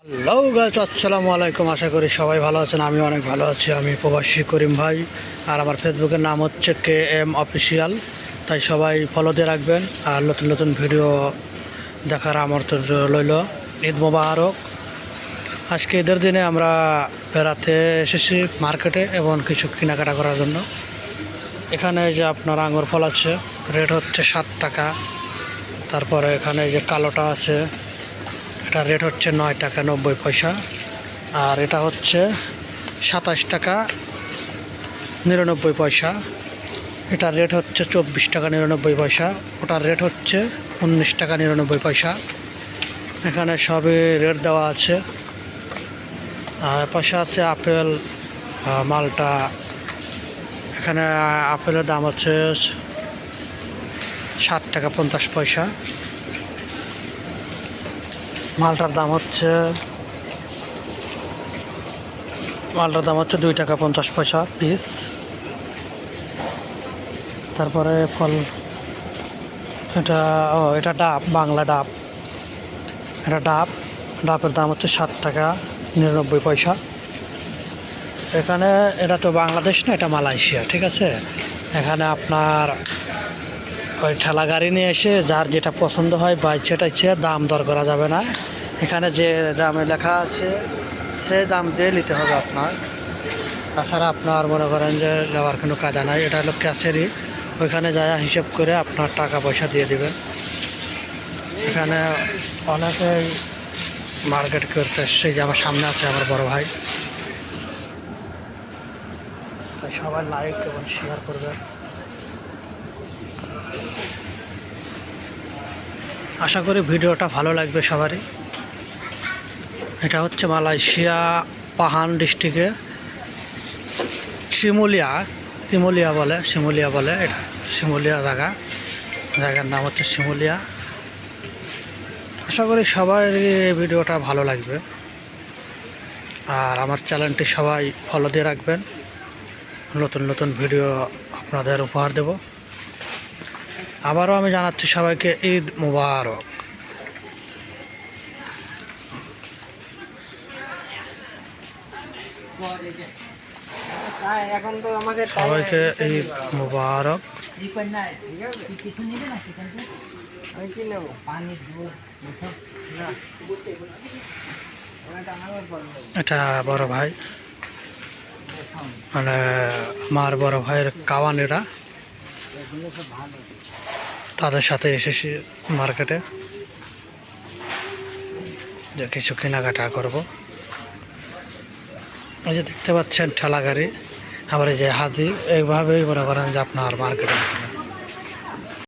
Hello guys, আসসালামু আলাইকুম। আশা করি সবাই ভালো আছেন। আমি অনেক ভালো আছি। আমি প্রবাসী করিম ভাই, আর আমার ফেসবুকের নাম হচ্ছে KM অফিসিয়াল। তাই সবাই ফলো দিয়ে রাখবেন আর নতুন নতুন ভিডিও দেখার আমন্ত্রণ রইল। ঈদ মোবারক। আজকে ঈদের দিনে আমরা বেড়াতে এসেছি মার্কেটে এবং কিছু কেনাকাটা করার জন্য। এখানে যে আপনার আঙুর ফল আছে, রেট হচ্ছে 7 টাকা। তারপরে এখানে যে কালোটা আছে, এটা রেট হচ্ছে 9 টাকা 90 পয়সা। আর এটা হচ্ছে 27 টাকা 99 পয়সা। এটার রেট হচ্ছে 24 টাকা 99 পয়সা। ওটার রেট হচ্ছে 19 টাকা 99 পয়সা। এখানে সবই রেট দেওয়া আছে। আর পাশে আছে আপেল, মালটা। এখানে আপেলের দাম হচ্ছে 7 টাকা 50 পয়সা। মালটার দাম হচ্ছে 2 টাকা 50 পয়সা পিস। তারপরে ফল, এটা ডাব, বাংলা ডাব। এটা ডাবের দাম হচ্ছে 7 টাকা 99 পয়সা। এখানে এটা তো বাংলাদেশ না, এটা মালয়েশিয়া, ঠিক আছে। এখানে আপনার ওই ঠেলা গাড়ি নিয়ে এসে যার যেটা পছন্দ হয় সেটা দাম দর করা যাবে না। এখানে যে দামে লেখা আছে সেই দাম দিয়ে নিতে হবে আপনার। তাছাড়া আপনার মনে করেন যে নেওয়ার কোনো কায়দা নাই। এটা হলো ক্যাশেরই, ওইখানে যায় হিসেব করে আপনার টাকা পয়সা দিয়ে দিবেন। এখানে অনেকেই মার্কেট করতে এসছে, যে আমার সামনে আছে আমার বড় ভাই। তাই সবাই লাইক এবং শেয়ার করবেন। আশা করি ভিডিওটা ভালো লাগবে সবারই। এটা হচ্ছে মালয়েশিয়া পাহান ডিস্ট্রিক্টে শিমুলিয়া বলে। এটা শিমুলিয়া জায়গার নাম হচ্ছে শিমুলিয়া। আশা করি সবাই এই ভিডিওটা ভালো লাগবে। আর আমার চ্যানেলটি সবাই ফলো দিয়ে রাখবেন। নতুন নতুন ভিডিও আপনাদের উপহার দেব। আবারও আমি জানাচ্ছি সবাইকে ঈদ মোবারক। সবাইকে ঈদ মোবারক। এটা বড় ভাই, মানে আমার বড় ভাইয়ের কাওয়ানেরা, তাদের সাথে এসেছি মার্কেটে, যে কিছু কেনাকাটা করব। এই যে দেখতে পাচ্ছেন ঠেলা গাড়ি, আবার এই যে হাতি, এইভাবেই মনে করেন যে আপনার মার্কেটে